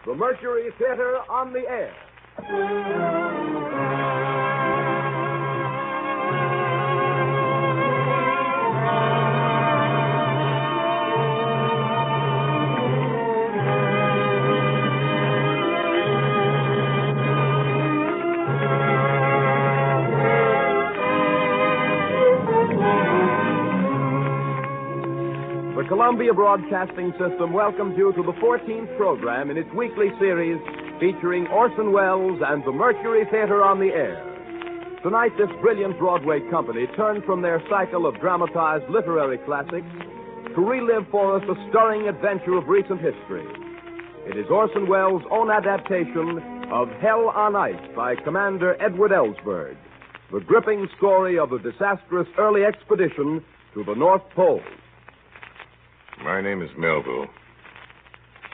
the Mercury Theatre on the air. The Columbia Broadcasting System welcomes you to the 14th program in its weekly series featuring Orson Welles and the Mercury Theatre on the air. Tonight, this brilliant Broadway company turned from their cycle of dramatized literary classics to relive for us a stirring adventure of recent history. It is Orson Welles' own adaptation of Hell on Ice by Commander Edward Ellsberg, the gripping story of a disastrous early expedition to the North Pole. My name is Melville.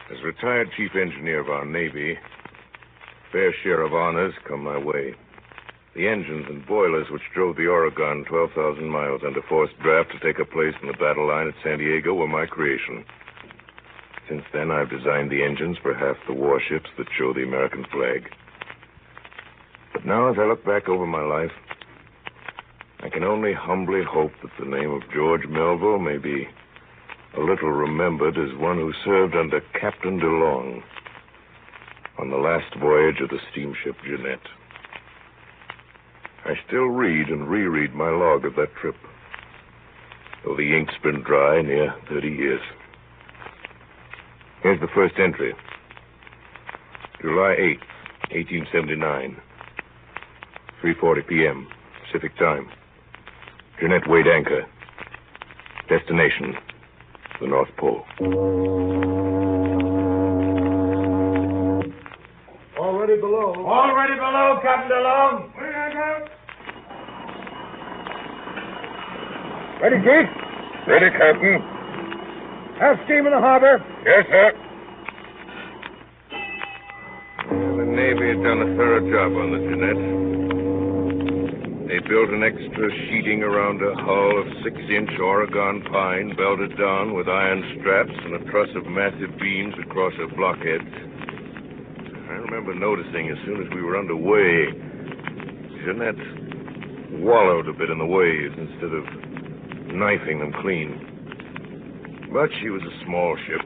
As retired chief engineer of our Navy, fair share of honors come my way. The engines and boilers which drove the Oregon 12,000 miles under forced draft to take a place in the battle line at San Diego were my creation. Since then, I've designed the engines for half the warships that show the American flag. But now, as I look back over my life, I can only humbly hope that the name of George Melville may be a little remembered as one who served under Captain DeLong on the last voyage of the steamship Jeanette. I still read and reread my log of that trip, though the ink's been dry near 30 years. Here's the first entry. July 8th, 1879. 3:40 p.m. Pacific Time. Jeanette weighed anchor. Destination, the North Pole. Already below. Already below, Captain DeLong. Ready, Chief? Ready, Captain. Have steam in the harbor. Yes, sir. The Navy had done a thorough job on the Jeanette. They built an extra sheeting around a hull of 6-inch Oregon pine, belted down with iron straps and a truss of massive beams across her blockheads. I remember noticing as soon as we were underway, Jeanette wallowed a bit in the waves instead of knifing them clean. But she was a small ship,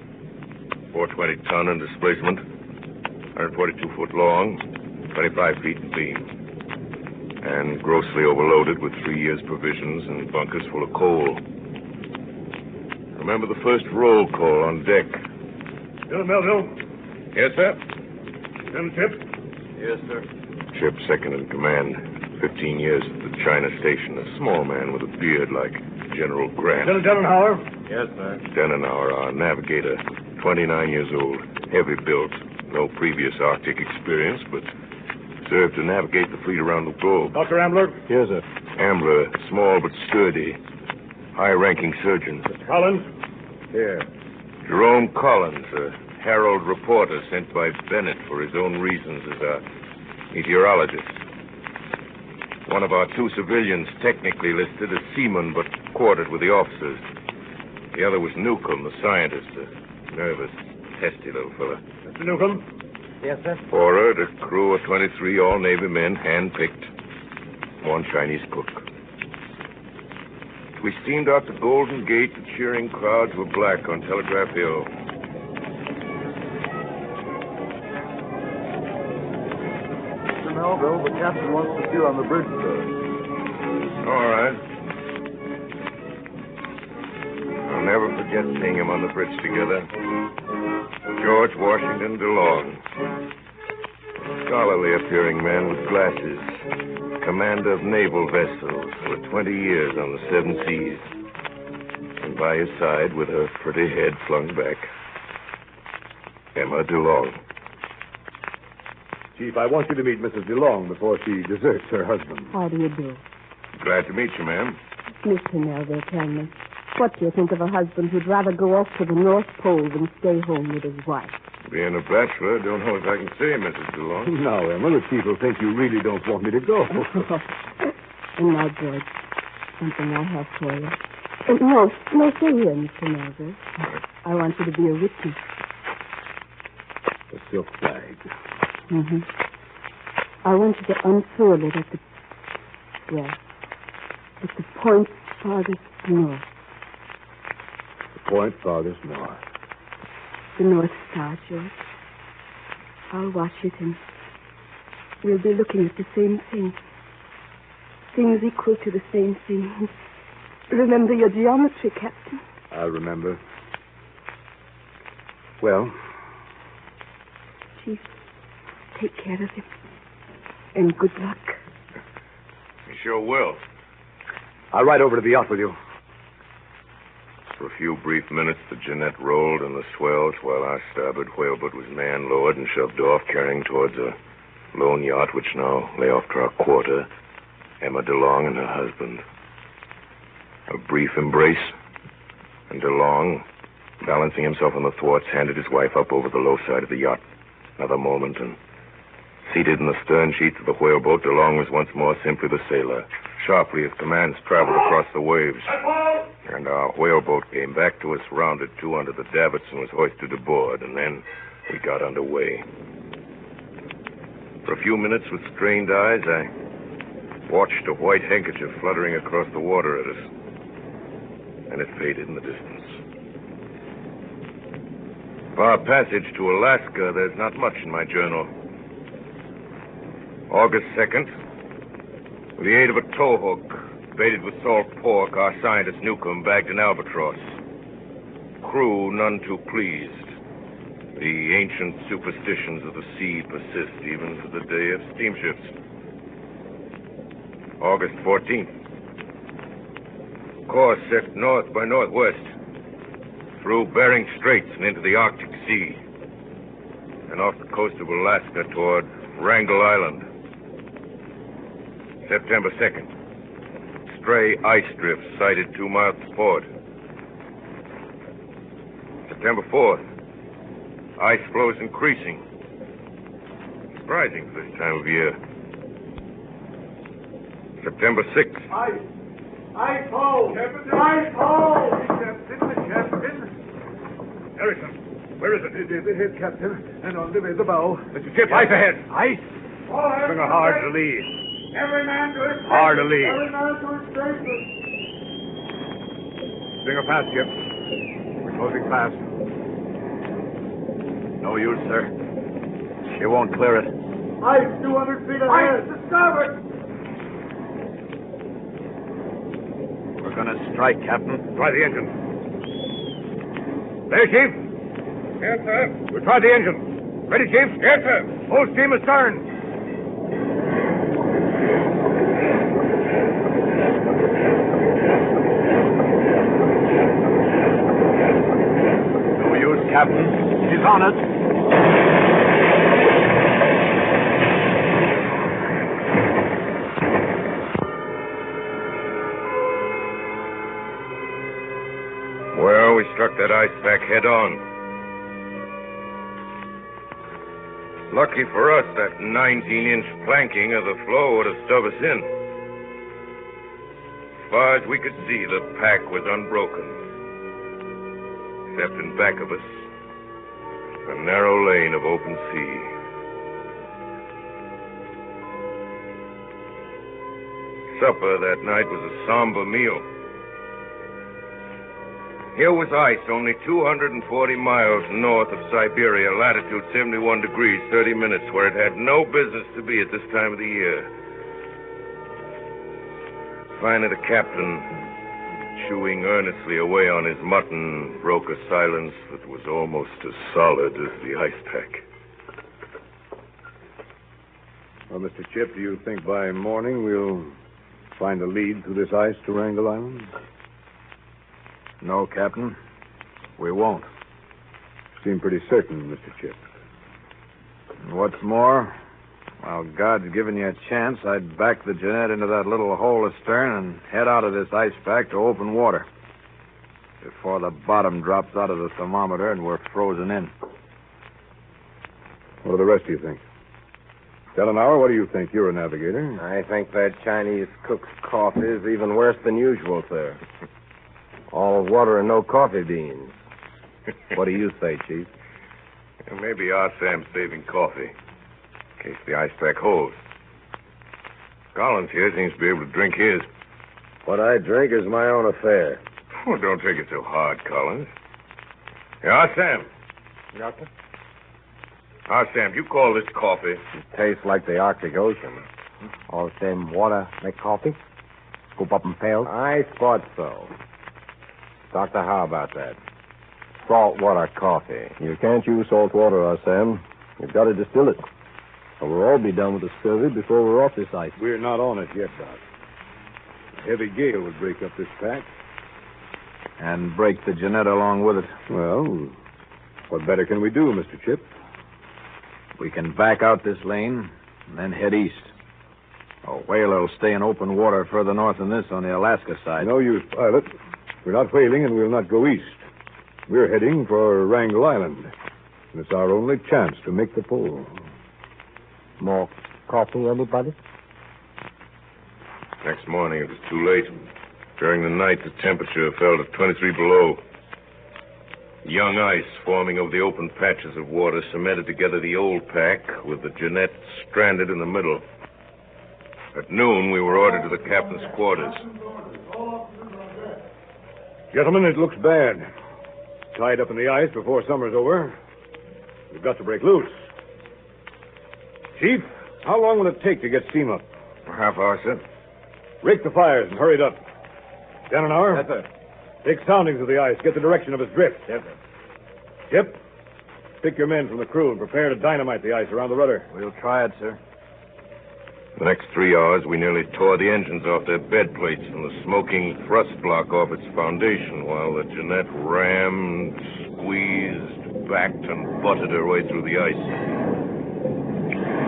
420-ton in displacement, 142 foot long, 25 feet in beam, and grossly overloaded with 3 years' provisions and bunkers full of coal. Remember the first roll call on deck. Bill Melville. Yes, sir. Them Chip. Yes, sir. Chip second in command. 15 years at the China station. A small man with a beard like General Grant. Denenauer. Yes, sir. Denenauer, our navigator, 29 years old, heavy built, no previous Arctic experience, but served to navigate the fleet around the globe. Dr. Ambler. Yes, sir. Ambler, small but sturdy, high-ranking surgeon. Mr. Collins. Here. Jerome Collins, a Herald reporter sent by Bennett for his own reasons as a meteorologist. One of our 2 civilians technically listed as seaman, but quartered with the officers. The other was Newcomb, the scientist, a nervous, testy little fella. Mr. Newcomb. Yes, sir. Forward, a crew of 23 all-Navy men, hand-picked. 1 Chinese cook. As we steamed out the Golden Gate, the cheering crowds were black on Telegraph Hill. Mr. Melville, the captain wants to see you on the bridge, sir. All right. I'll never forget seeing him on the bridge together. George Washington DeLong. A scholarly appearing man with glasses. Commander of naval vessels for 20 years on the 7 seas. And by his side, with her pretty head flung back, Emma DeLong. Chief, I want you to meet Mrs. DeLong before she deserts her husband. How do you do? Glad to meet you, ma'am. Mr. Melville, tell me, what do you think of a husband who'd rather go off to the North Pole than stay home with his wife? Being a bachelor, don't know if I can say, Mrs. DeLong. Now, Emma, the chief will think you really don't want me to go. And now, George, something I have for you. No, stay here, Mr. Melville. I want you to be a witness. The silk flag. Mm-hmm. I want you to unfurl it at the point farthest north. The point farthest north. The North Star, George. I'll watch it, and we'll be looking at the same thing. Things equal to the same thing. Remember your geometry, Captain. I'll remember. Well? Chief, take care of him. And good luck. You sure will. I'll ride over to the yacht with you. For a few brief minutes, the Jeanette rolled in the swells while our starboard whaleboat was man-lowered and shoved off, carrying towards a lone yacht which now lay off to our quarter, Emma DeLong and her husband. A brief embrace, and DeLong, balancing himself on the thwarts, handed his wife up over the low side of the yacht. Another moment, and seated in the stern sheets of the whaleboat, DeLong was once more simply the sailor. Sharply, his commands traveled across the waves, and our whaleboat came back to us, rounded to under the davits, and was hoisted aboard, and then we got under way. For a few minutes, with strained eyes, I watched a white handkerchief fluttering across the water at us, and it faded in the distance. For our passage to Alaska, there's not much in my journal. August 2nd, with the aid of a towhook baited with salt pork, our scientist Newcomb bagged an albatross. Crew none too pleased. The ancient superstitions of the sea persist even to the day of steamships. August 14th. Course set north by northwest, through Bering Straits and into the Arctic Sea, and off the coast of Alaska toward Wrangel Island. September 2nd. Stray ice drifts sighted 2 miles to port. September 4th. Ice floes increasing. Surprising for this time of year. September 6th. Ice hole! Captain! Ice hole! Captain! Harrison, where is it? It is, Captain. And on the bow. Mr. Chip, ice ahead. Ice? Bring her hard to lead. Every man to his station. Hard to lead. Every man to his station. Bring her fast, Chip. We're closing fast. No use, sir. She won't clear it. Ice 200 feet ahead. Ice to starboard. We're going to strike, Captain. Try the engine. There, Chief. Yes, sir. We'll try the engine. Ready, Chief? Yes, sir. Full steam astern. No use, Captain. She's on us. Well, we struck that ice pack head on. Lucky for us, that 19-inch planking of the floe would have stove us in. As far as we could see, the pack was unbroken. Except in back of us, a narrow lane of open sea. Supper that night was a somber meal. Here was ice only 240 miles north of Siberia, latitude 71 degrees, 30 minutes, where it had no business to be at this time of the year. Finally, the captain, chewing earnestly away on his mutton, broke a silence that was almost as solid as the ice pack. Well, Mr. Chip, do you think by morning we'll find a lead through this ice to Wrangel Island? No, Captain. We won't. Seem pretty certain, Mr. Chip. And what's more, while God's given you a chance, I'd back the Jeanette into that little hole astern and head out of this ice pack to open water before the bottom drops out of the thermometer and we're frozen in. What do the rest of you think? Delanower, what do you think? You're a navigator. I think that Chinese cook's coffee is even worse than usual, sir. All water and no coffee beans. What do you say, Chief? And maybe our Sam's saving coffee, in case the ice pack holds. Collins here seems to be able to drink his. What I drink is my own affair. Oh, don't take it so hard, Collins. Hey, our Sam. Doctor? Our Sam, you call this coffee? It tastes like the Arctic Ocean. All same water make coffee? Scoop up in pails? I thought so. Doctor, how about that? Salt water coffee. You can't use salt water, Sam. You've got to distill it. Or we'll all be done with the scurvy before we're off this ice. We're not on it yet, Doc. A heavy gale would break up this pack. And break the Jeanette along with it. Well, what better can we do, Mr. Chip? We can back out this lane and then head east. A whaler will stay in open water further north than this on the Alaska side. No use, pilot. We're not whaling and we'll not go east. We're heading for Wrangel Island. And it's our only chance to make the pull. More coffee, anybody? Next morning, it was too late. During the night, the temperature fell to 23 below. Young ice forming over the open patches of water cemented together the old pack with the Jeanette stranded in the middle. At noon, we were ordered to the captain's quarters. Gentlemen, it looks bad. Tied up in the ice before summer's over. We've got to break loose. Chief, how long will it take to get steam up? A half hour, sir. Rake the fires and hurry it up. Down an hour? Yes, sir. Take soundings of the ice. Get the direction of its drift. Yes, sir. Chip, pick your men from the crew and prepare to dynamite the ice around the rudder. We'll try it, sir. The next 3 hours, we nearly tore the engines off their bed plates and the smoking thrust block off its foundation while the Jeanette rammed, squeezed, backed, and butted her way through the ice.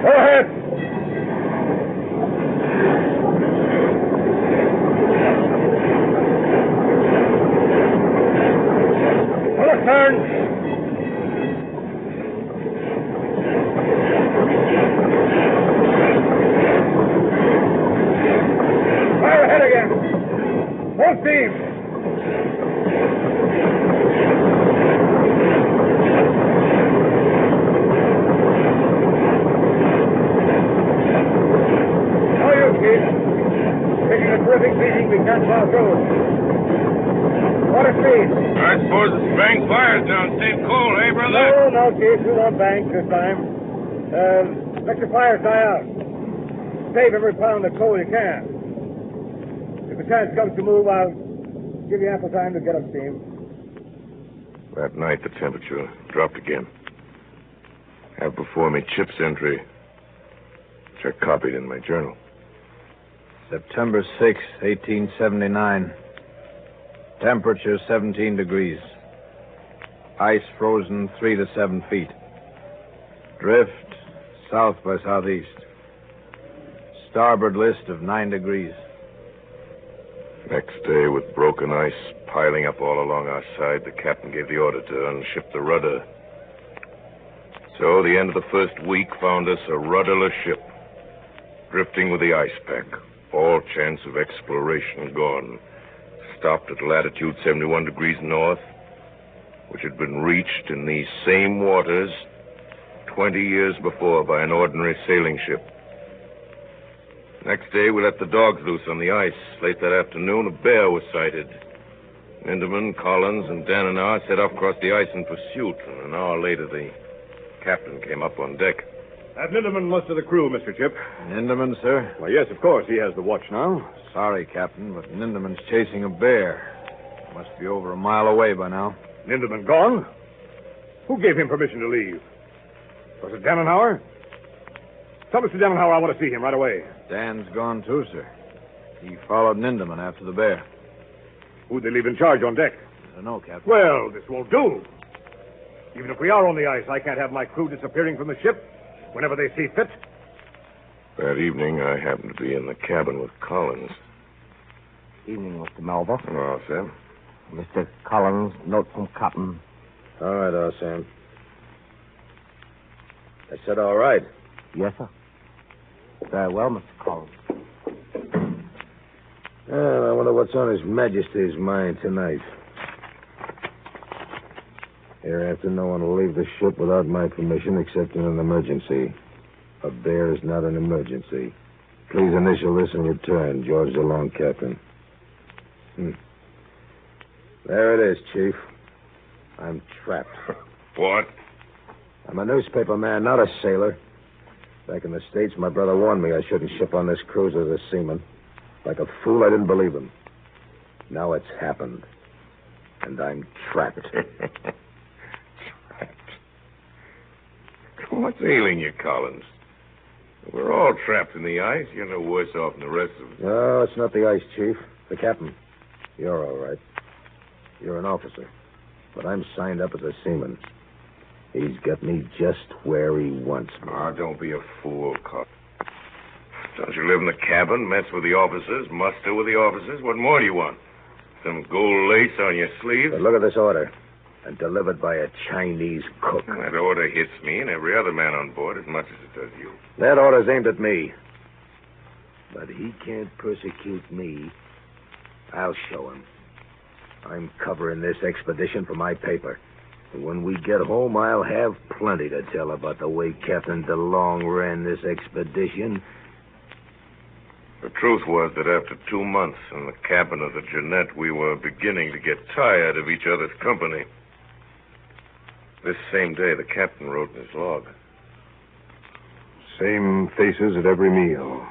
Go ahead! Turn! Fire ahead again! Full steam! How are you, Keith? Taking a terrific beating we can't pass through. What a speed! I suppose the spang fires down St. Cole, eh, brother? No, Keith. We won't bank this time. Let your fires die out. Save every pound of coal you can. If the chance comes to move, I'll give you ample time to get up steam. That night, the temperature dropped again. I have before me Chip's entry, which I copied in my journal. September 6, 1879. Temperature 17 degrees. Ice frozen 3 to 7 feet. Drift south by southeast. Starboard list of 9 degrees. Next day, with broken ice piling up all along our side, the captain gave the order to unship the rudder. So the end of the first week found us a rudderless ship, drifting with the ice pack. All chance of exploration gone. Stopped at latitude 71 degrees north, which had been reached in these same waters 20 years before by an ordinary sailing ship. Next day, we let the dogs loose on the ice. Late that afternoon, a bear was sighted. Lindemann, Collins, and Dan and I set off across the ice in pursuit, and an hour later, the captain came up on deck. Have Lindemann most of the crew, Mr. Chip. Lindemann, sir? Well, yes, of course. He has the watch now. Sorry, Captain, but Lindemann's chasing a bear. Must be over a mile away by now. Lindemann gone? Who gave him permission to leave? Was it Dannenhauer? Tell Mr. Dannenhauer I want to see him right away. Dan's gone too, sir. He followed Lindemann after the bear. Who'd they leave in charge on deck? I don't know, Captain. Well, this won't do. Even if we are on the ice, I can't have my crew disappearing from the ship whenever they see fit. That evening, I happened to be in the cabin with Collins. Evening, Mr. Melba. Oh, Sam. Mr. Collins, note from Cotton. All right, Sam. I said all right. Yes, sir. Very well, Mr. Collins. Well, I wonder what's on His Majesty's mind tonight. Hereafter, no one will leave the ship without my permission except in an emergency. A bear is not an emergency. Please initial this and return. George DeLong, Captain. There it is, Chief. I'm trapped. What? I'm a newspaper man, not a sailor. Back in the States, my brother warned me I shouldn't ship on this cruise as a seaman. Like a fool, I didn't believe him. Now it's happened. And I'm trapped. Trapped? What's ailing you, Collins? We're all trapped in the ice. You're no worse off than the rest of us. No, it's not the ice, Chief. The captain. You're all right. You're an officer. But I'm signed up as a seaman. He's got me just where he wants me. Oh, don't be a fool, Collins. Don't you live in the cabin, mess with the officers, muster with the officers? What more do you want? Some gold lace on your sleeve? But look at this order. And delivered by a Chinese cook. That order hits me and every other man on board as much as it does you. That order's aimed at me. But he can't persecute me. I'll show him. I'm covering this expedition for my paper. And when we get home, I'll have plenty to tell about the way Captain DeLong ran this expedition. The truth was that after 2 months in the cabin of the Jeanette, we were beginning to get tired of each other's company. This same day, the captain wrote in his log. Same faces at every meal.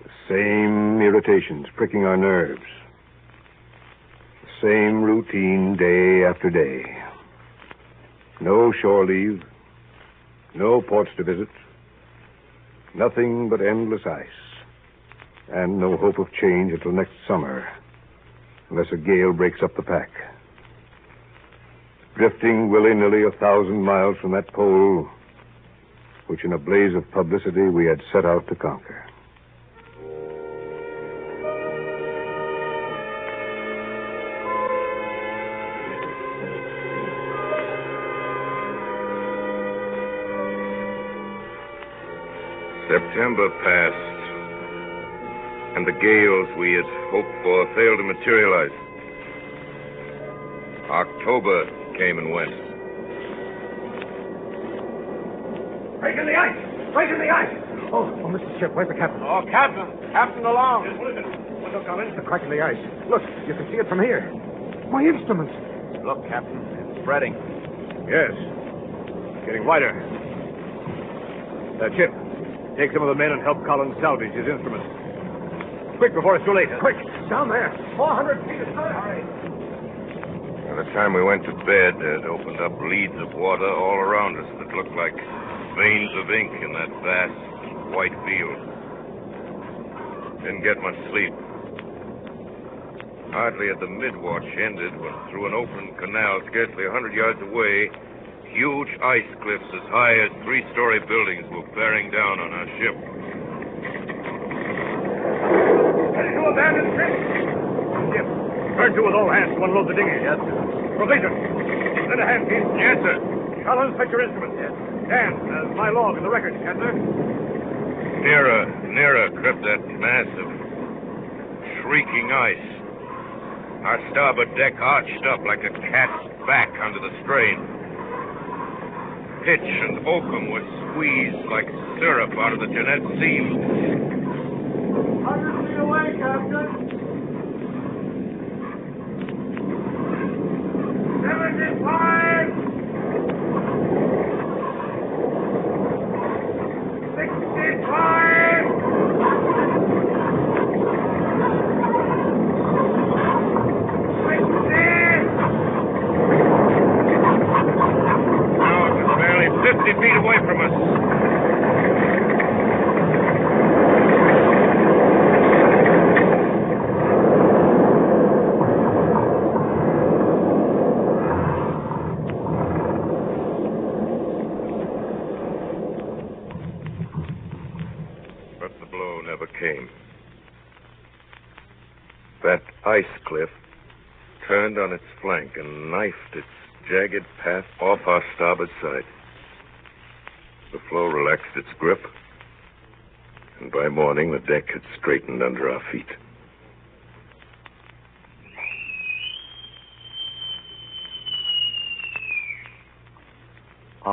The same irritations pricking our nerves. The same routine day after day. No shore leave. No ports to visit. Nothing but endless ice. And no hope of change until next summer, unless a gale breaks up the pack. Drifting willy-nilly 1,000 miles from that pole, which in a blaze of publicity we had set out to conquer. September passed, and the gales we had hoped for failed to materialize. October came and went. Breaking the ice! Breaking the ice! Oh, Mr. Chip, where's the captain? Oh, Captain! Captain DeLong! Yes, what is it? What's up, Collins? The crack in the ice. Look, you can see it from here. My instruments. Look, Captain, it's spreading. Yes. Getting wider. Chip, take some of the men and help Collins salvage his instruments. Quick, before it's too late. Quick! Down there. 400 feet astern. Hurry. By the time we went to bed, it opened up leads of water all around us that looked like veins of ink in that vast white field. Didn't get much sleep. Hardly had the mid-watch ended when through an open canal scarcely 100 yards away, huge ice cliffs as high as 3-story buildings were bearing down on our ship. Ready to abandon ship? Yep. Turn to with all hands to unload the dinghy. Yes, sir. Provision. Lend a hand, Pete. Yes, sir. Collins, fetch your instruments. Yes. Dan, my log and the record. Yes, sir. Nearer crept that mass of shrieking ice. Our starboard deck arched up like a cat's back under the strain. Pitch and oakum were squeezed like syrup out of the Jeanette seams. 100 feet away, Captain. 75! 65! Now it's barely 50 feet away from us. But the blow never came. That ice cliff turned on its flank and knifed its jagged path off our starboard side. The floe relaxed its grip, and by morning the deck had straightened under our feet.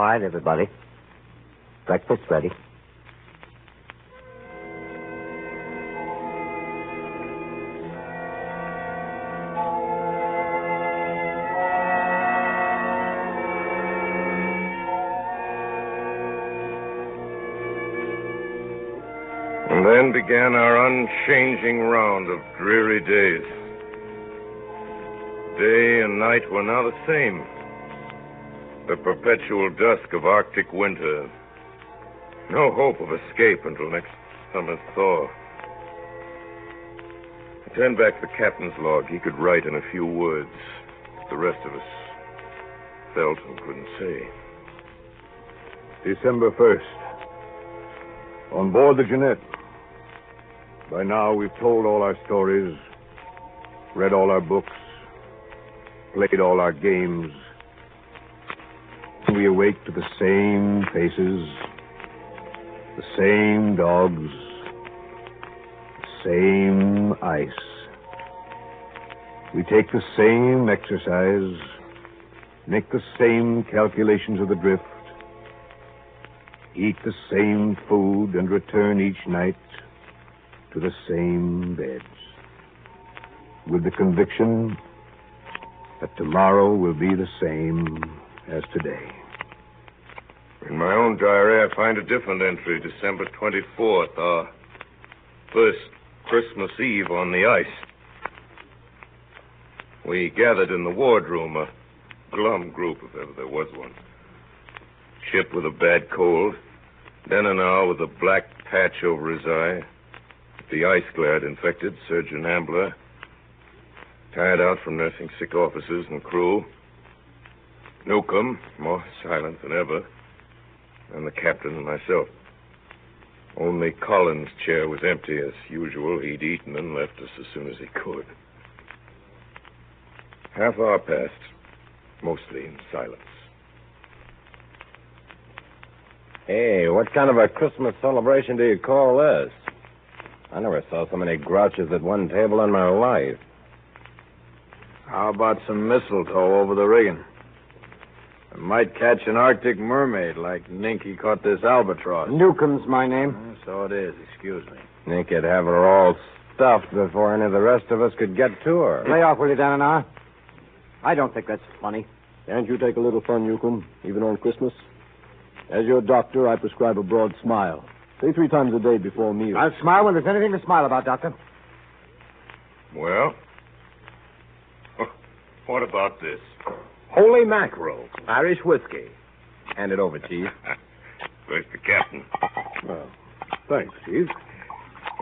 right, everybody. Breakfast ready. And then began our unchanging round of dreary days. Day and night were now the same. The perpetual dusk of Arctic winter. No hope of escape until next summer's thaw. I turned back the captain's log. He could write in a few words. The rest of us felt and couldn't say. December 1st. On board the Jeanette. By now, we've told all our stories, read all our books, played all our games. We awake to the same faces, the same dogs, the same ice. We take the same exercise, make the same calculations of the drift, eat the same food, and return each night to the same beds, with the conviction that tomorrow will be the same as today. In my own diary, I find a different entry, December 24th, our first Christmas Eve on the ice. We gathered in the wardroom, a glum group, if ever there was one. Chip with a bad cold, Denenow with a black patch over his eye, the ice glare had infected Surgeon Ambler, tired out from nursing sick officers and crew, Newcomb, more silent than ever, and the captain and myself. Only Collins' chair was empty as usual. He'd eaten and left us as soon as he could. Half hour passed, mostly in silence. Hey, what kind of a Christmas celebration do you call this? I never saw so many grouches at one table in my life. How about some mistletoe over the rigging? I might catch an Arctic mermaid like Ninky caught this albatross. Newcomb's my name. So it is. Excuse me. Ninky'd have her all stuffed before any of the rest of us could get to her. Lay off, will you, Danana? I don't think that's funny. Can't you take a little fun, Newcomb, even on Christmas? As your doctor, I prescribe a broad smile. Say 3 times a day before meals. I'll smile when there's anything to smile about, Doctor. Well, what about this? Holy mackerel, Irish whiskey. Hand it over, Chief. First the captain. Well, thanks, Chief.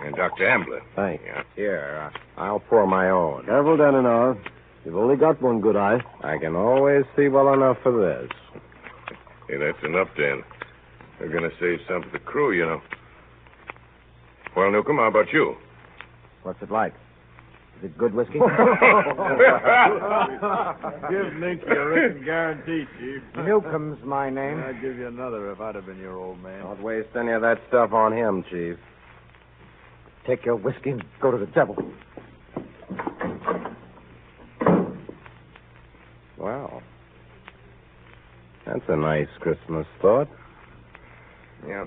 And Dr. Ambler. Thanks. Yeah. Here, I'll pour my own. Careful, Danenow. You've only got one good eye. I can always see well enough for this. Hey, that's enough, Dan. They're going to save some for the crew, you know. Well, Newcomb, how about you? What's it like? Is it good whiskey? Give Ninky a written guarantee, Chief. Newcomb's my name. I'd give you another if I'd have been your old man. Don't waste any of that stuff on him, Chief. Take your whiskey and go to the devil. Well, that's a nice Christmas thought. Yeah.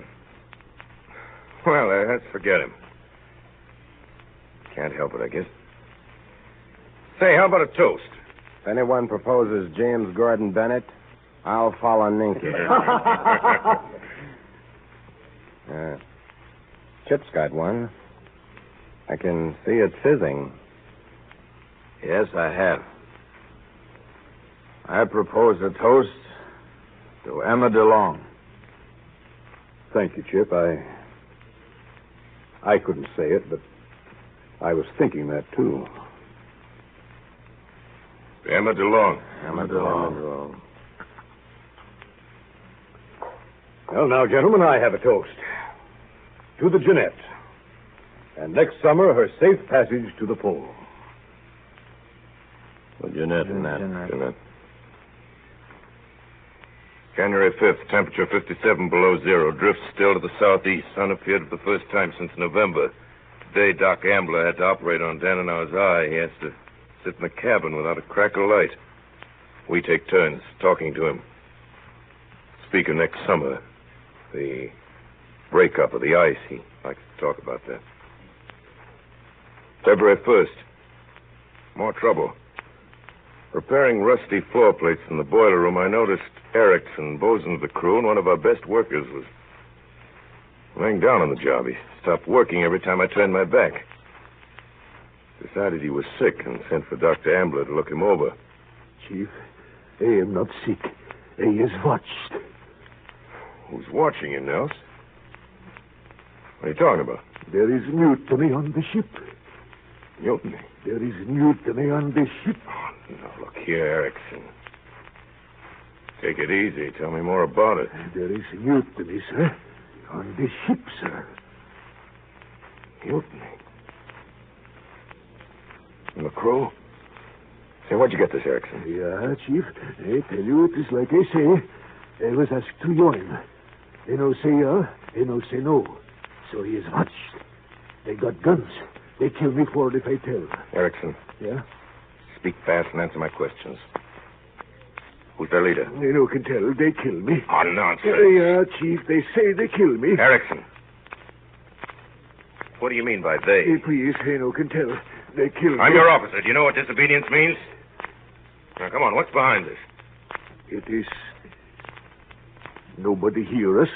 Well, let's forget him. Can't help it, I guess. Say, how about a toast? If anyone proposes James Gordon Bennett, I'll follow Ninky. Chip's got one. I can see it fizzing. Yes, I have. I propose a toast to Emma DeLong. Thank you, Chip. I couldn't say it, but I was thinking that, too. Emma DeLong. Emma DeLong. Well, now, gentlemen, I have a toast. To the Jeanette. And next summer, her safe passage to the pole. Well, Jeanette and that. Jeanette. January 5th, temperature 57 below zero. Drift still to the southeast. Sun appeared for the first time since November. Today, Doc Ambler had to operate on Danenau's eye. He has to sit in the cabin without a crack of light. We take turns talking to him. speak of next summer. The breakup of the ice. He likes to talk about that. February 1st. More trouble. Repairing rusty floor plates in the boiler room, I noticed Erickson, bosun of the crew, and one of our best workers, was laying down on the job. He stopped working every time I turned my back. Decided he was sick and sent for Dr. Ambler to look him over. Chief, I am not sick. I is watched. Who's watching you, Nels? What are you talking about? There is mutiny on the ship. Mutiny? There is mutiny on the ship. Oh, no, look here, Erickson. Take it easy. Tell me more about it. There is mutiny, sir. On the ship, sir. Mutiny? And the crew? Say, where'd you get this, Erickson? Yeah, Chief. I tell you, it is like I say. I was asked to join. They no say yeah, they no say no. So he is watched. They got guns. They kill me for it if I tell. Erickson. Yeah? Speak fast and answer my questions. Who's their leader? They no can tell. They kill me. Oh, nonsense. Yeah, Chief. They say they kill me. Erickson. What do you mean by they? Please, they no can tell. They kill me. I'm your officer. Do you know what disobedience means? Now, come on. What's behind this? It is... Nobody hear us.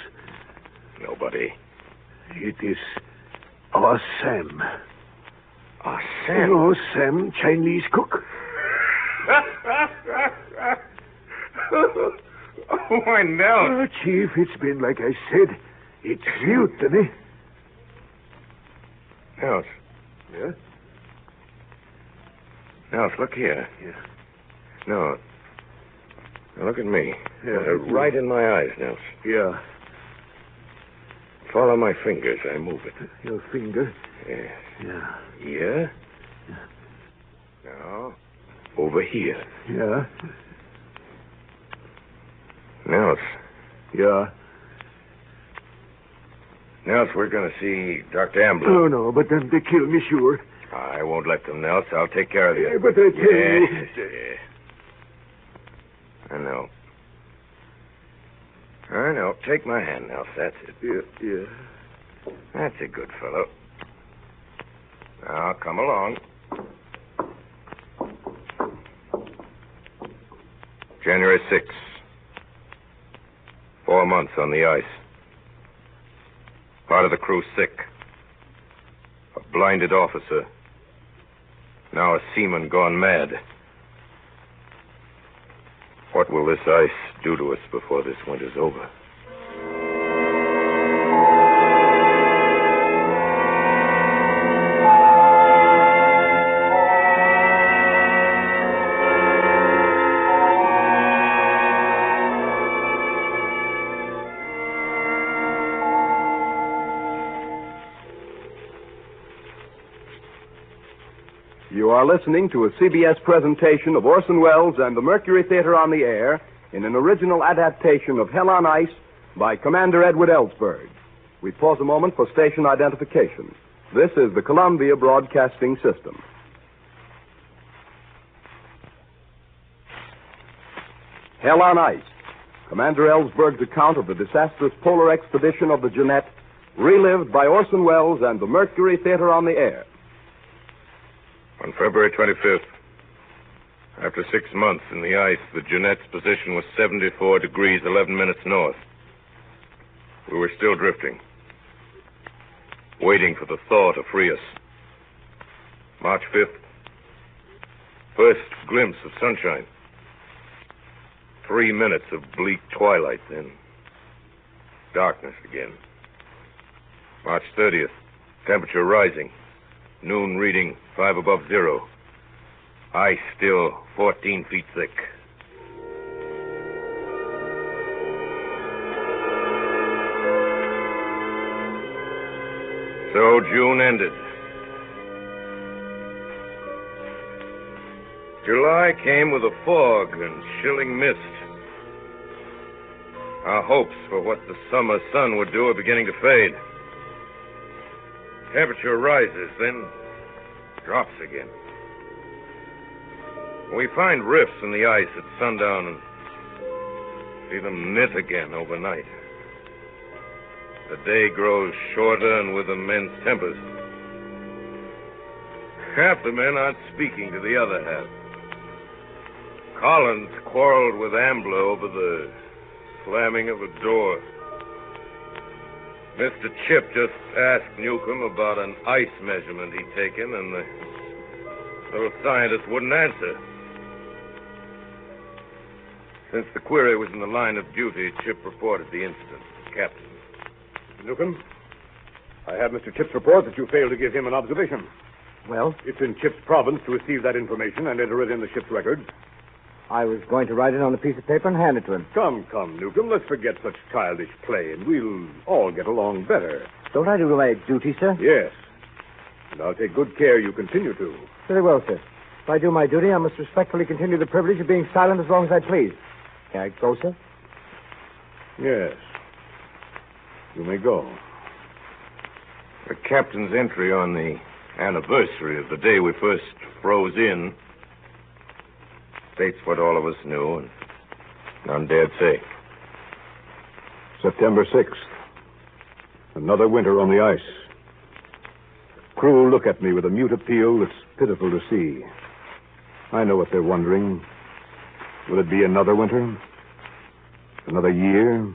Nobody. It is... our Sam. Oh, Sam. Oh, Sam, Chinese cook. Oh, I know. Chief, it's been like I said. It's mutiny. Nels. Yeah? Nels, look here. Yeah. No. Now look at me. Yeah. Right in my eyes, Nels. Yeah. Follow my fingers. I move it. Your finger? Yes. Yeah. Here. Now, over here. Yeah. Nels. Yeah. Nels, we're going to see Dr. Ambler. Oh, no, but then they kill me, sure. I won't let them, Nels. I'll take care of you. But I tell you... Yes. I know. I know. Take my hand, Nels. That's it. Yeah. That's a good fellow. Now, come along. January 6th. 4 months on the ice. Part of the crew sick. A blinded officer. Now a seaman gone mad. What will this ice do to us before this winter's over? You are listening to a CBS presentation of Orson Welles and the Mercury Theatre on the Air in an original adaptation of Hell on Ice by Commander Edward Ellsberg. We pause a moment for station identification. This is the Columbia Broadcasting System. Hell on Ice. Commander Ellsberg's account of the disastrous polar expedition of the Jeannette, relived by Orson Welles and the Mercury Theatre on the Air. On February 25th, after 6 months in the ice, the Jeannette's position was 74 degrees 11 minutes north. We were still drifting, waiting for the thaw to free us. March 5th, first glimpse of sunshine. 3 minutes of bleak twilight, then darkness again. March 30th, temperature rising. Noon reading 5 above zero. Ice still 14 feet thick. So June ended. July came with a fog and chilling mist. Our hopes for what the summer sun would do are beginning to fade. Temperature rises, then drops again. We find rifts in the ice at sundown and See them knit again overnight. The day grows shorter and with the men's tempers. Half the men aren't speaking to the other half. Collins quarreled with Ambler over the slamming of a door. Mr. Chip just asked Newcomb about an ice measurement he'd taken, and the little scientist wouldn't answer. Since the query was in the line of duty, Chip reported the incident to the captain. Newcomb, I have Mr. Chip's report that you failed to give him an observation. Well, It's in Chip's province to receive that information and enter it in the ship's records. I was going to write it on a piece of paper and hand it to him. Come, Newcomb, let's forget such childish play, and we'll all get along better. Don't I do my duty, sir? Yes. And I'll take good care you continue to. Very well, sir. If I do my duty, I must respectfully continue the privilege of being silent as long as I please. Can I go, sir? Yes. You may go. The captain's entry on the anniversary of the day we first froze in states what all of us knew and none dared say. September 6th. Another winter on the ice. Crew look at me with a mute appeal that's pitiful to see. I know what they're wondering. Will it be another winter? Another year?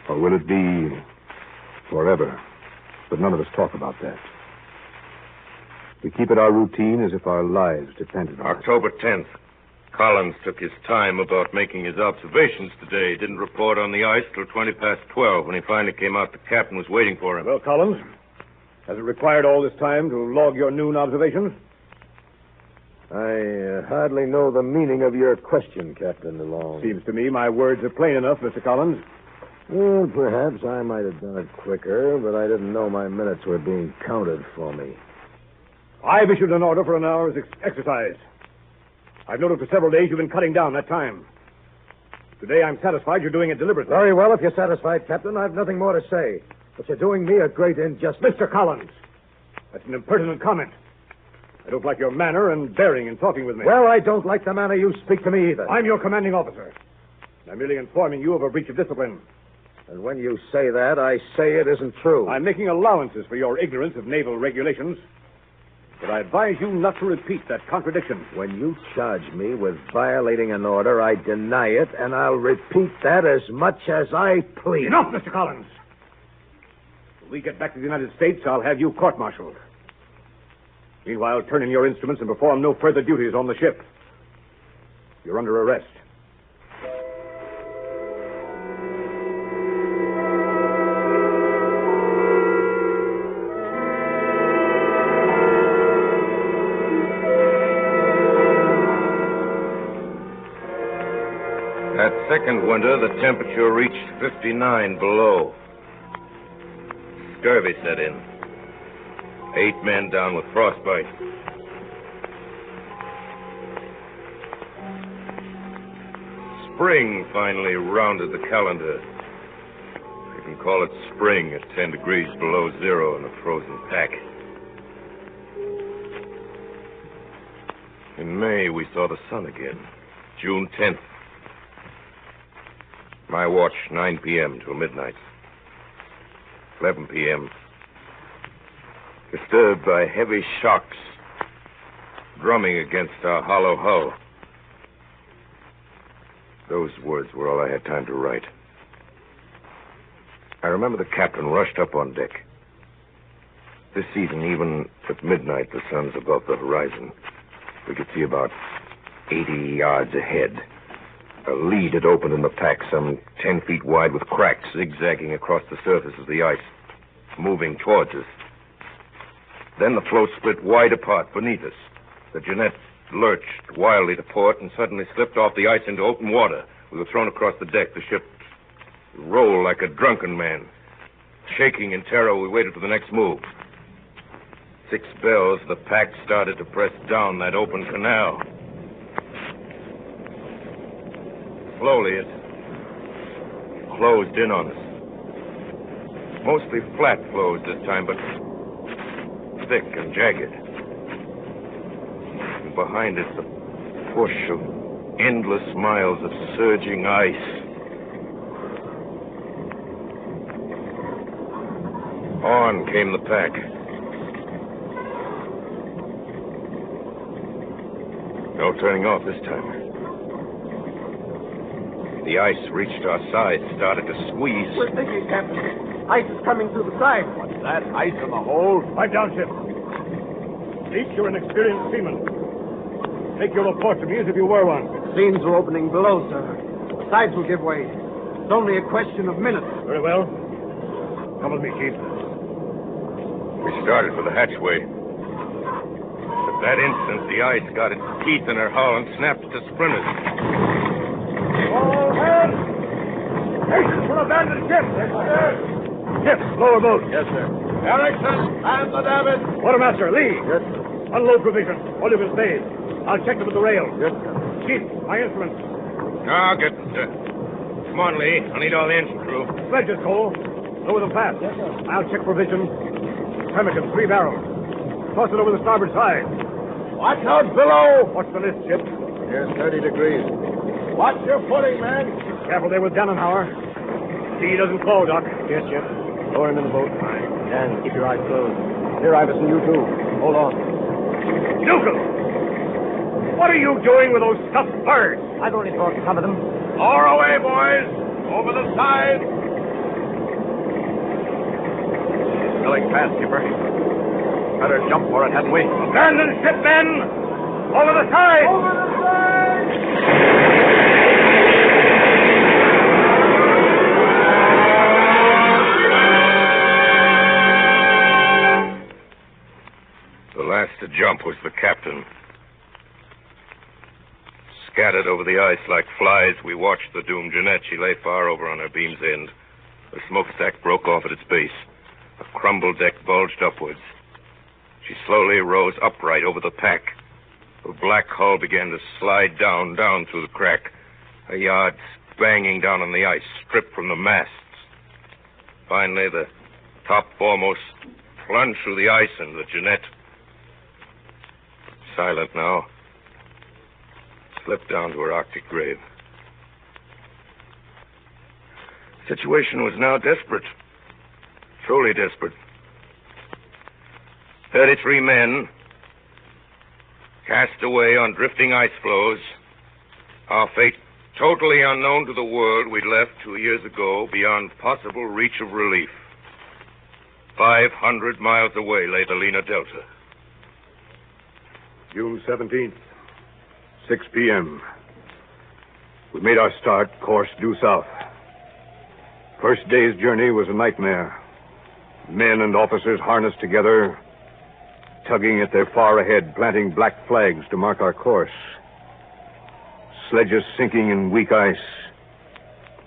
Or will it be forever? But none of us talk about that. We keep it our routine as if our lives depended on it. October 10th. Collins took his time about making his observations today. Didn't report on the ice till 12:20. When he finally came out, the captain was waiting for him. Well, Collins, has it required all this time to log your noon observations? I hardly know the meaning of your question, Captain DeLong. Seems to me my words are plain enough, Mr. Collins. Well, perhaps I might have done it quicker, but I didn't know my minutes were being counted for me. I've issued an order for an hour's exercise. I've noted for several days you've been cutting down that time. Today I'm satisfied you're doing it deliberately. Very well, if you're satisfied, Captain. I've nothing more to say. But you're doing me a great injustice. Mr. Collins, that's an impertinent comment. I don't like your manner and bearing in talking with me. Well, I don't like the manner you speak to me either. I'm your commanding officer. I'm merely informing you of a breach of discipline. And when you say that, I say it isn't true. I'm making allowances for your ignorance of naval regulations, but I advise you not to repeat that contradiction. When you charge me with violating an order, I deny it, and I'll repeat that as much as I please. Enough, Mr. Collins. When we get back to the United States, I'll have you court-martialed. Meanwhile, turn in your instruments and perform no further duties on the ship. You're under arrest. That second winter, the temperature reached 59 below. Scurvy set in. 8 men down with frostbite. Spring finally rounded the calendar. You can call it spring at 10 degrees below zero in a frozen pack. In May, we saw the sun again. June 10th. My watch, 9 p.m. till midnight. 11 p.m. Disturbed by heavy shocks drumming against our hollow hull. Those words were all I had time to write. I remember the captain rushed up on deck. This season, even at midnight, the sun's above the horizon. We could see about 80 yards ahead. A lead had opened in the pack, some 10 feet wide, with cracks zigzagging across the surface of the ice, moving towards us. Then the floe split wide apart beneath us. The Jeanette lurched wildly to port and suddenly slipped off the ice into open water. We were thrown across the deck. The ship rolled like a drunken man. Shaking in terror, we waited for the next move. 6 bells, the pack started to press down that open canal. Slowly, it closed in on us. Mostly flat floes this time, but thick and jagged. And behind it, the push of endless miles of surging ice. On came the pack. No turning off this time. The ice reached our sides, started to squeeze. We're thinking, Captain. Ice is coming through the side. What's that? Ice in the hold? Pipe down, Chip. Leach, you're an experienced seaman. Make your report to me as if you were one. Seams are opening below, sir. The sides will give way. It's only a question of minutes. Very well. Come with me, Chief. We started for the hatchway. At that instant, the ice got its teeth in her hull and snapped to splinters. All hands! Hasten for abandoned ship! Yes, sir. Ship, lower boat. Yes, sir. Erickson, and the David. Quartermaster, Lee. Yes, sir. Unload provisions. All you can stay. I'll check them at the rail. Yes, sir. Chief, my instruments. I'll get them, sir. Come on, Lee. I'll need all the engine crew. Sledges, Cole. Lower them fast. Yes, sir. I'll check provisions. Pemmican, 3 barrels. Toss it over the starboard side. Watch out below. What's the list, Chip? Here's 30 degrees. Watch your footing, man. Careful there with Dannenhauer. See he doesn't fall, Doc. Yes, Chip. Lower him in the boat. Dan, keep your eyes closed. Here, Iverson, you too. Hold on. Dougal! What are you doing with those stuffed birds? I've only brought some of them. Lower away, boys. Over the side. Filling fast, skipper. Better jump for it, hadn't we? Abandon ship, men. Over the side. Over the side. The last to jump was the captain. Scattered over the ice like flies, we watched the doomed Jeanette. She lay far over on her beam's end. The smokestack broke off at its base. A crumbled deck bulged upwards. She slowly rose upright over the pack. Her black hull began to slide down through the crack. Her yards banging down on the ice, stripped from the masts. Finally, the top foremost plunged through the ice, and the Jeanette, silent now, slipped down to her Arctic grave. The situation was now desperate. Truly desperate. 33 men cast away on drifting ice floes. Our fate totally unknown to the world we'd left 2 years ago, beyond possible reach of relief. 500 miles away lay the Lena Delta. June 17th, 6 p.m. We made our start, course due south. First day's journey was a nightmare. Men and officers harnessed together, tugging at their far ahead, planting black flags to mark our course. Sledges sinking in weak ice.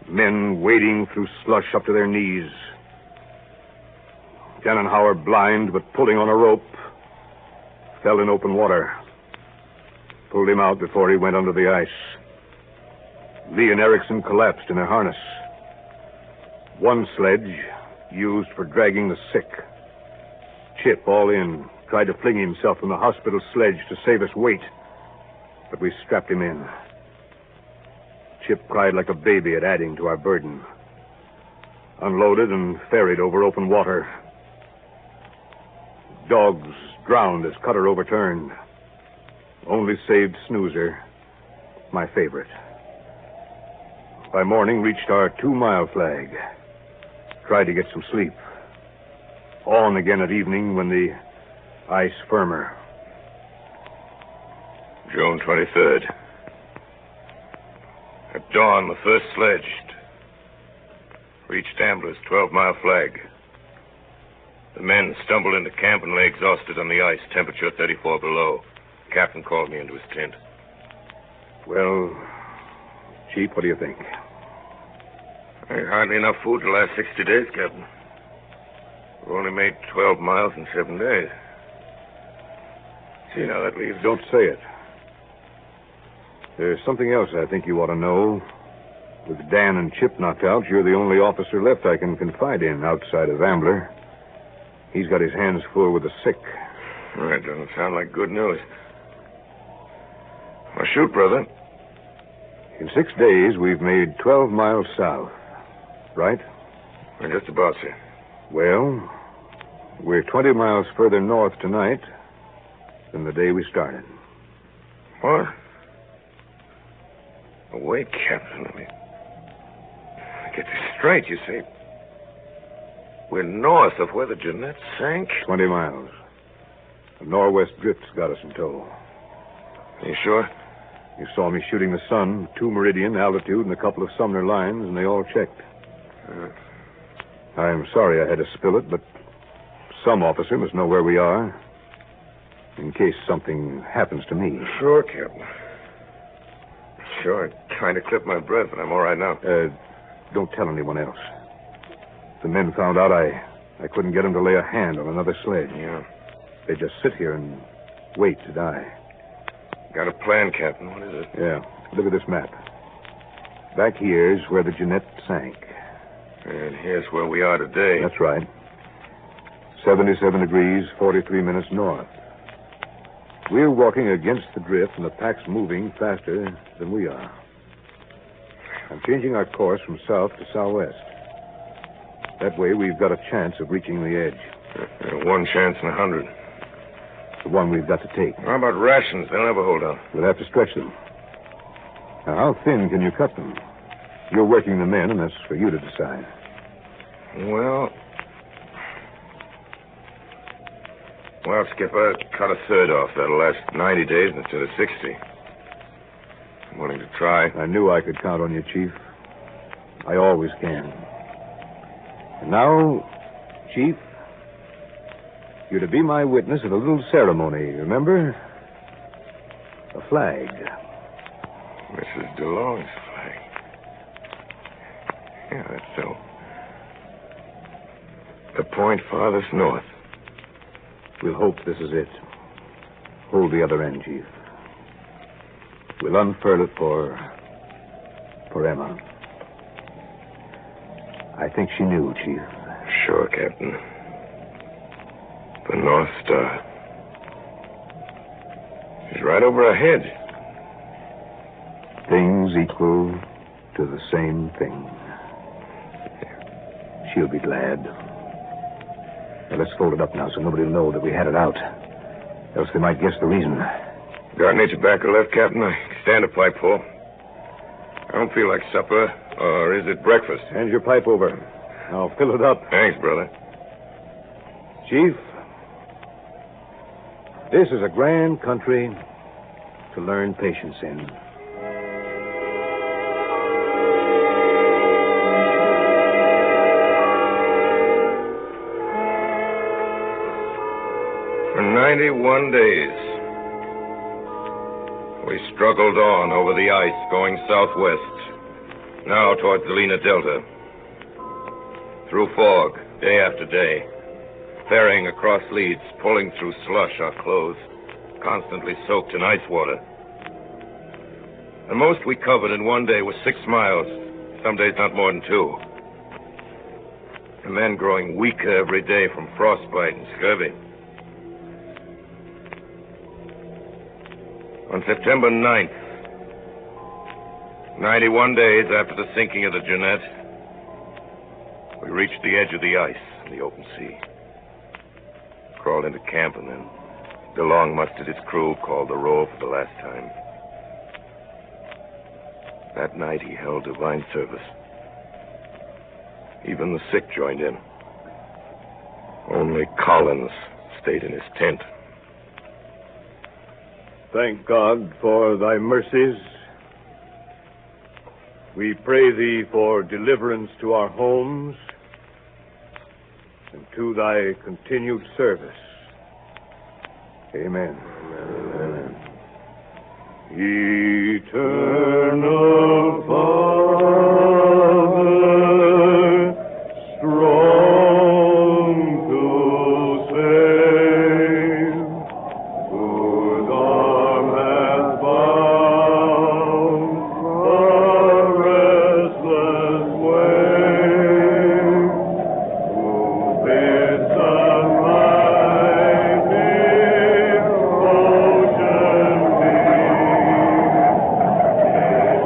Men wading through slush up to their knees. Dannenhauer, blind but pulling on a rope, fell in open water. Pulled him out before he went under the ice. Lee and Erickson collapsed in their harness. One sledge used for dragging the sick. Chip, all in, tried to fling himself from the hospital sledge to save us weight, but we strapped him in. Chip cried like a baby at adding to our burden. Unloaded and ferried over open water. Dogs drowned as cutter overturned. Only saved Snoozer, my favorite. By morning, reached our 2-mile flag. Tried to get some sleep. On again at evening when the ice firmer. June 23rd. At dawn, the first sledge reached Ambler's 12-mile flag. The men stumbled into camp and lay exhausted on the ice, temperature 34 below. The captain called me into his tent. Well, Chief, what do you think? Hardly enough food to last 60 days, Captain. We've only made 12 miles in 7 days. See how that leaves. Don't say it. There's something else I think you ought to know. With Dan and Chip knocked out, you're the only officer left I can confide in outside of Ambler. He's got his hands full with the sick. That doesn't sound like good news. Well, shoot, brother. In 6 days, we've made 12 miles south. Right? We're just about, sir. Well, we're 20 miles further north tonight than the day we started. What? Oh, wait, Captain. Let me get this straight. You say we're north of where the Jeanette sank? 20 miles. The northwest drift's got us in tow. Are you sure? You saw me shooting the sun, 2 meridian, altitude, and a couple of Sumner lines, and they all checked. I'm sorry I had to spill it, but some officer must know where we are, in case something happens to me. Sure, Captain. Sure, I'm trying to clip my breath, but I'm all right now. Don't tell anyone else. The men found out I couldn't get them to lay a hand on another sled. Yeah. They just sit here and wait to die. Got a plan, Captain. What is it? Yeah. Look at this map. Back here's where the Jeanette sank. And here's where we are today. That's right. 77 degrees, 43 minutes north. We're walking against the drift, and the pack's moving faster than we are. I'm changing our course from south to southwest. That way, we've got a chance of reaching the edge. 1 chance in 100. The one we've got to take. How about rations? They'll never hold out. We'll have to stretch them. Now, how thin can you cut them? You're working the men, and that's for you to decide. Well, Skipper, cut a third off. That'll last 90 days instead of 60. I'm willing to try. I knew I could count on you, Chief. I always can. And now, Chief, you're to be my witness at a little ceremony, remember? A flag. Mrs. DeLong's flag. Yeah, that's so. The point farthest north. We'll hope this is it. Hold the other end, Chief. We'll unfurl it for Emma. I think she knew, Chief. Sure, Captain. The North Star. She's right over our head. Things equal to the same thing. She'll be glad. Now, let's fold it up now so nobody will know that we had it out. Else they might guess the reason. Got any tobacco left, Captain? I can stand a pipe full. I don't feel like supper. Or is it breakfast? Hand your pipe over. I'll fill it up. Thanks, brother. Chief, this is a grand country to learn patience in. For 91 days, we struggled on over the ice, going southwest, now towards the Lena Delta. Through fog, day after day, ferrying across leads, pulling through slush, our clothes constantly soaked in ice water. The most we covered in one day was 6 miles, some days not more than 2. The men growing weaker every day from frostbite and scurvy. On September 9th, 91 days after the sinking of the Jeanette, we reached the edge of the ice in the open sea. Crawled into camp, and then DeLong mustered his crew, called the roll for the last time. That night he held divine service. Even the sick joined in. Only Collins stayed in his tent. Thank God for thy mercies. We pray thee for deliverance to our homes and to thy continued service. Amen. Amen. Eternal Father, strong to save, whose arm hath bound the restless wave, who bids the mighty ocean beat, his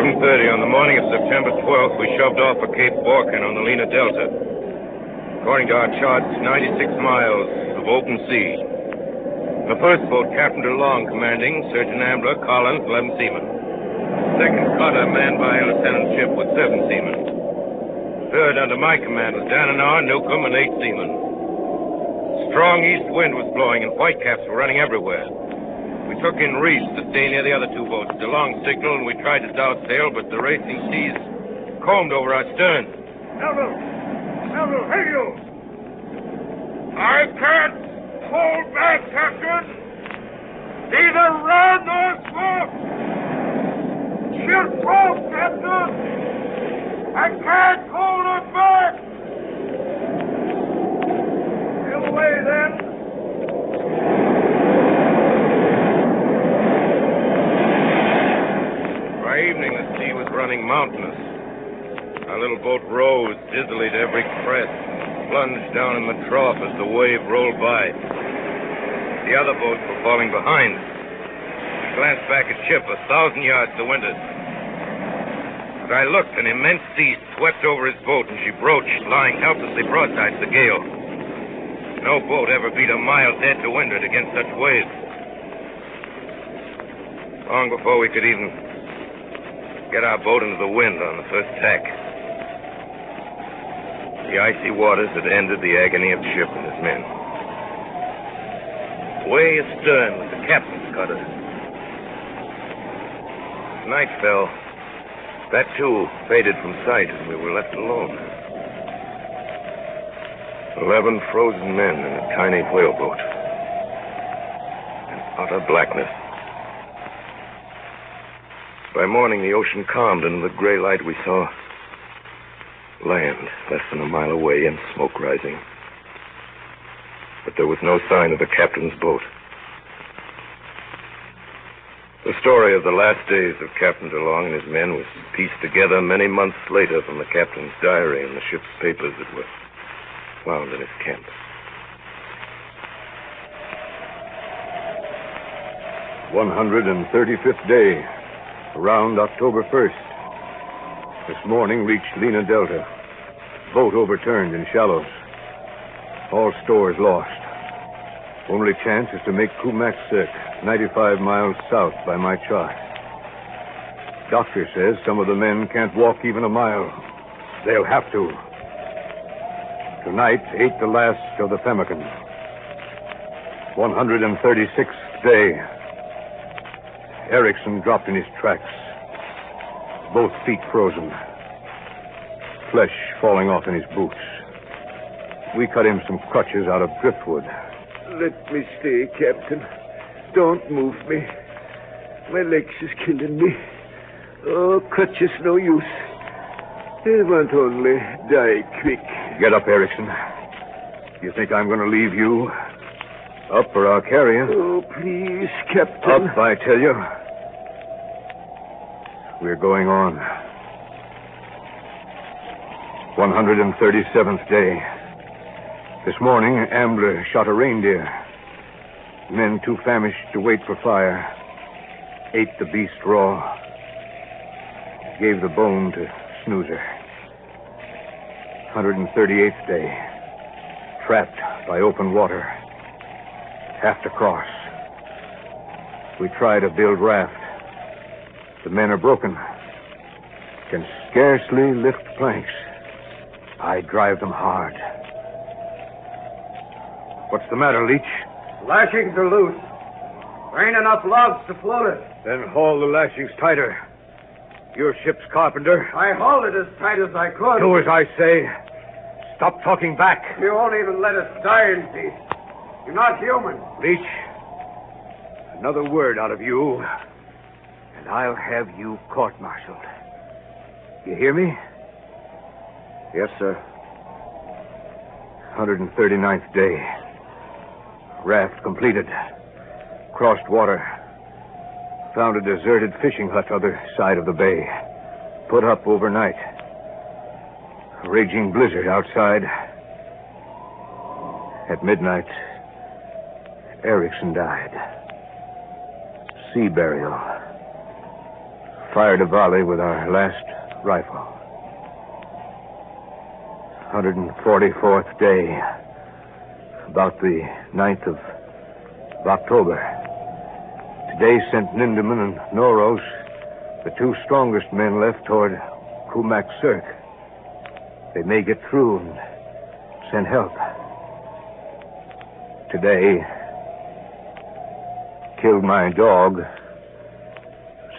11:30 on the morning of September 12th, we shoved off for Cape Borkin on the Lena Delta. According to our charts, 96 miles of open sea. The first boat, Captain DeLong commanding, Surgeon Ambler, Collins, 11 seamen. Second cutter, manned by Lieutenant Chip with 7 seamen. Third, under my command, was Dananar, Newcomb, and 8 seamen. Strong east wind was blowing, and whitecaps were running everywhere. We took in reefs to stay near the other 2 boats. DeLong signaled, and we tried to douse sail, but the racing seas combed over our stern. Melville, hey you! I can't hold back, Captain. Neither run nor swim. She'll fall, Captain. I can't hold her back. Sail away, then. By evening, the sea was running mountainous. Our little boat rose dizzily to every crest, plunged down in the trough as the wave rolled by. The other boats were falling behind. We glanced back at Chip, 1,000 yards to windward. As I looked, an immense sea swept over his boat, and she broached, lying helplessly broadside to the gale. No boat ever beat a mile dead to windward against such waves. Long before we could even get our boat into the wind on the first tack, the icy waters had ended the agony of Chip and his men. Way astern was the captain's cutter. As night fell, that too faded from sight, and we were left alone. 11 frozen men in a tiny whaleboat. In utter blackness. By morning, the ocean calmed, and in the gray light we saw land less than a mile away and smoke rising. But there was no sign of the captain's boat. The story of the last days of Captain DeLong and his men was pieced together many months later from the captain's diary and the ship's papers that were found in his camp. "135th day, around October 1st. This morning reached Lena Delta. Boat overturned in shallows. All stores lost. Only chance is to make Kumak Cirque, 95 miles south by my chart. Doctor says some of the men can't walk even a mile. They'll have to. Tonight ate the last of the pemmican. 136th day. Erickson dropped in his tracks. Both feet frozen. Flesh falling off in his boots. We cut him some crutches out of driftwood. Let me stay, Captain. Don't move me. My legs is killing me. Oh, crutches no use. They want only die quick. Get up, Erickson. You think I'm going to leave you? Up or I'll carry you. Oh, please, Captain. Up, I tell you. We're going on. 137th day. This morning, Ambler shot a reindeer. Men too famished to wait for fire ate the beast raw. Gave the bone to Snoozer. 138th day. Trapped by open water. Have to cross. We try to build raft. The men are broken. Can scarcely lift planks. I drive them hard. What's the matter, Leach? Lashings are loose. There ain't enough logs to float it. Then haul the lashings tighter. Your ship's carpenter. I hauled it as tight as I could. Do as I say. Stop talking back. You won't even let us die in peace. You're not human. Leach, another word out of you, and I'll have you court-martialed. You hear me? Yes, sir. 139th day. Raft completed. Crossed water. Found a deserted fishing hut other side of the bay. Put up overnight. A raging blizzard outside. At midnight, Erickson died. Sea burial. fired a volley with our last rifle. 144th day, about the 9th of October. Today sent Nindemann and Noros, the two strongest men left, toward Kumak Cirque. They may get through and send help. Today, killed my dog,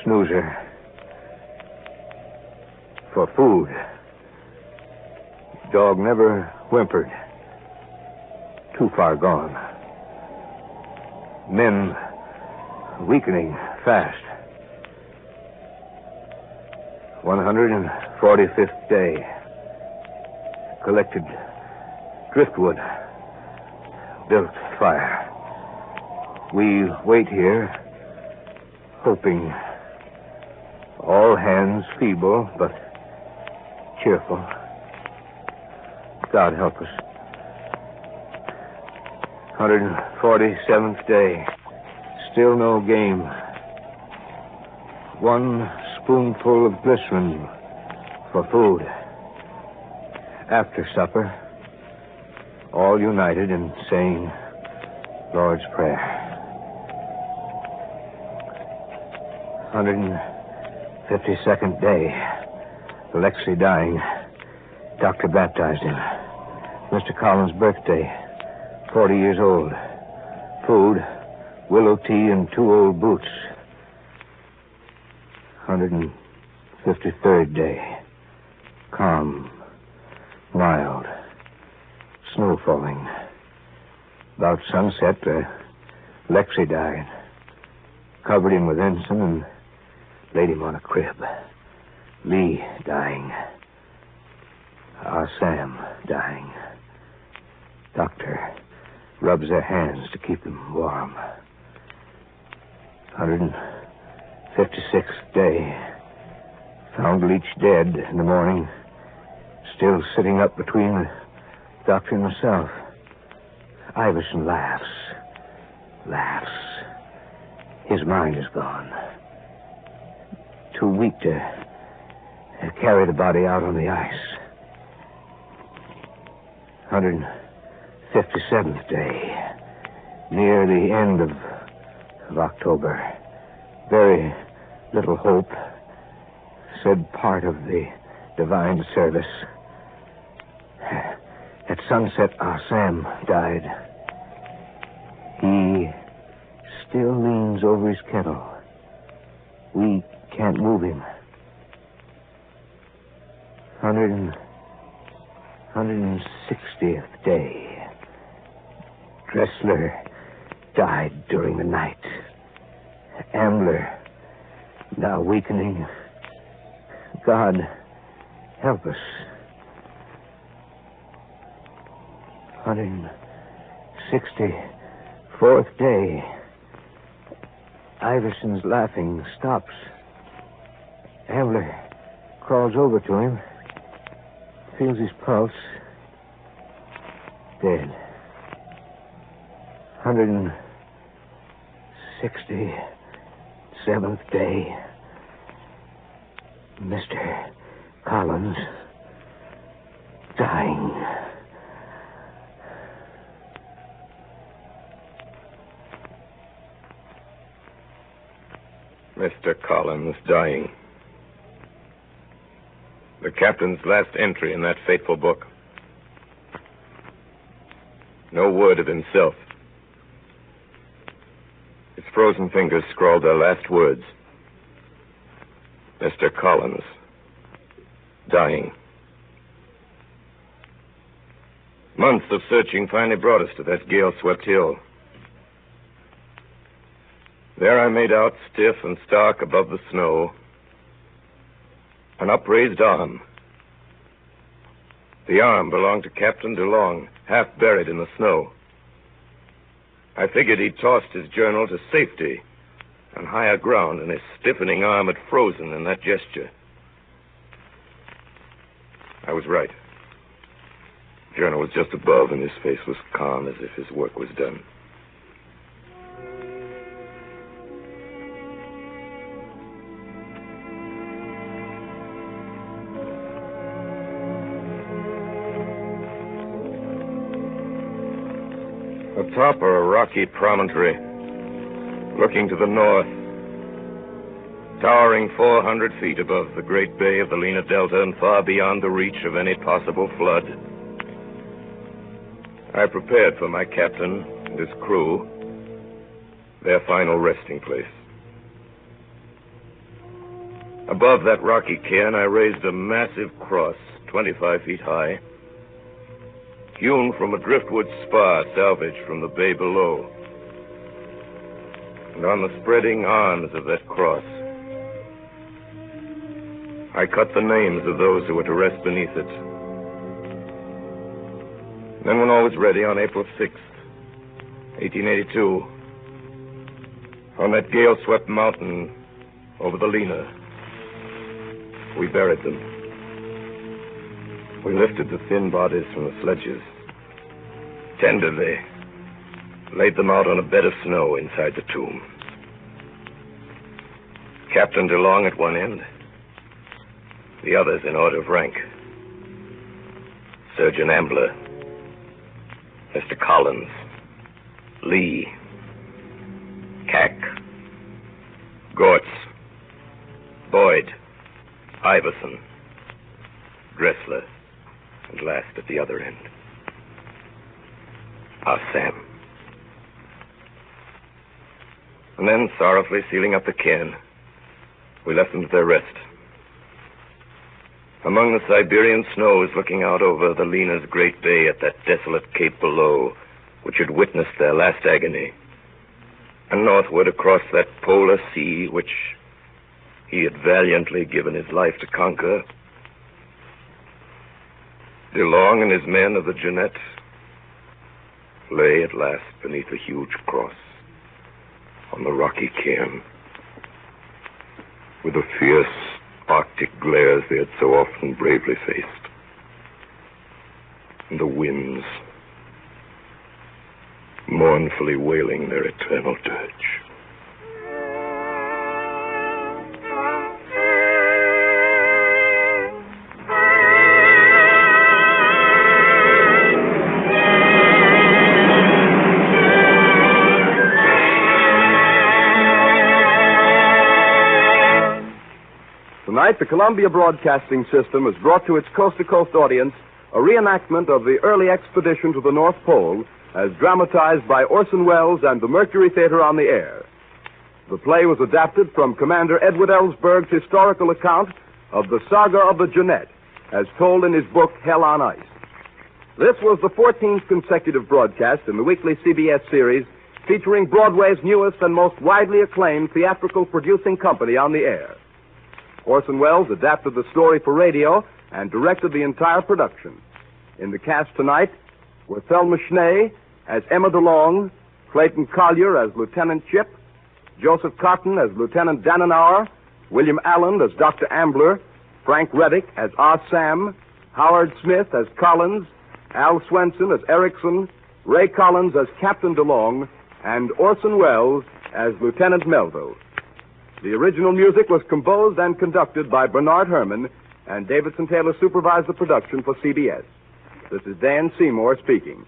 Snoozer, for food. Dog never whimpered. Too far gone. Men weakening fast. 145th day. Collected driftwood. Built fire. We wait here, hoping. All hands feeble, but cheerful. God help us. 147th day. Still no game. One spoonful of glycerin for food. After supper, all united in saying Lord's Prayer. 152nd day. Alexei dying. Doctor baptized him. Mr. Collins' birthday. 40 years old. Food, willow tea, and 2 old boots. 153rd day. Calm. Mild. Snow falling. About sunset, Alexei died. Covered him with ensign and laid him on a crib. Lee dying. Our Sam dying. Doctor rubs their hands to keep them warm. 156th day. Found Leach dead in the morning. Still sitting up between the doctor and myself. Iverson laughs. Laughs. His mind is gone. Too weak to carry the body out on the ice. 157th day. Near the end of October. Very little hope. Said part of the divine service. At sunset, our Sam died. He still leans over his kettle. We can't move him. 160th day. Dressler died during the night. Ambler, now weakening. God, help us. 164th day. Iverson's laughing stops. Ambler crawls over to him. Feels his pulse. Dead. 167th day. Mr. Collins dying. Mr. Collins dying. The captain's last entry in that fateful book. No word of himself. His frozen fingers scrawled their last words. Mr. Collins dying. Months of searching finally brought us to that gale-swept hill. There I made out, stiff and stark above the snow, an upraised arm. The arm belonged to Captain DeLong, half buried in the snow. I figured he'd tossed his journal to safety on higher ground, and his stiffening arm had frozen in that gesture. I was right. The journal was just above, and his face was calm as if his work was done. Atop a rocky promontory, looking to the north, towering 400 feet above the great bay of the Lena Delta and far beyond the reach of any possible flood, I prepared for my captain and his crew their final resting place. Above that rocky cairn, I raised a massive cross, 25 feet high, hewn from a driftwood spar salvaged from the bay below. And on the spreading arms of that cross, I cut the names of those who were to rest beneath it. Then, when all was ready, on April 6th, 1882, on that gale-swept mountain over the Lena, we buried them. We lifted the thin bodies from the sledges, tenderly laid them out on a bed of snow inside the tomb. Captain DeLong at one end, the others in order of rank. Surgeon Ambler, Mr. Collins, Lee, Cack, Gortz, Boyd, Iverson, Dressler, and last at the other end, our Sam. And then, sorrowfully sealing up the cairn, we left them to their rest. Among the Siberian snows looking out over the Lena's great bay at that desolate cape below, which had witnessed their last agony, and northward across that polar sea which he had valiantly given his life to conquer, DeLong and his men of the Jeannette lay at last beneath a huge cross on the rocky cairn, with the fierce Arctic glares they had so often bravely faced, and the winds mournfully wailing their eternal dirge. Tonight, the Columbia Broadcasting System has brought to its coast-to-coast audience a reenactment of the early expedition to the North Pole as dramatized by Orson Welles and the Mercury Theatre on the air. The play was adapted from Commander Edward Ellsberg's historical account of the saga of the Jeannette, as told in his book, Hell on Ice. This was the 14th consecutive broadcast in the weekly CBS series featuring Broadway's newest and most widely acclaimed theatrical producing company on the air. Orson Welles adapted the story for radio and directed the entire production. In the cast tonight were Thelma Schnee as Emma DeLong, Clayton Collier as Lieutenant Chip, Joseph Cotton as Lieutenant Dannenauer, William Allen as Dr. Ambler, Frank Reddick as Ah Sam, Howard Smith as Collins, Al Swenson as Erickson, Ray Collins as Captain DeLong, and Orson Welles as Lieutenant Melville. The original music was composed and conducted by Bernard Herrmann, and Davidson Taylor supervised the production for CBS. This is Dan Seymour speaking.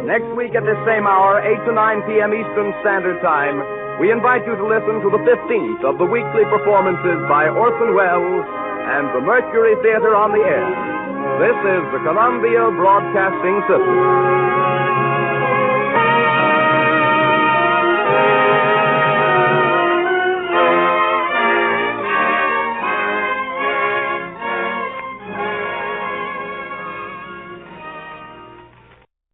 Next week at this same hour, 8 to 9 p.m. Eastern Standard Time, we invite you to listen to the 15th of the weekly performances by Orson Welles and the Mercury Theatre on the air. This is the Columbia Broadcasting System.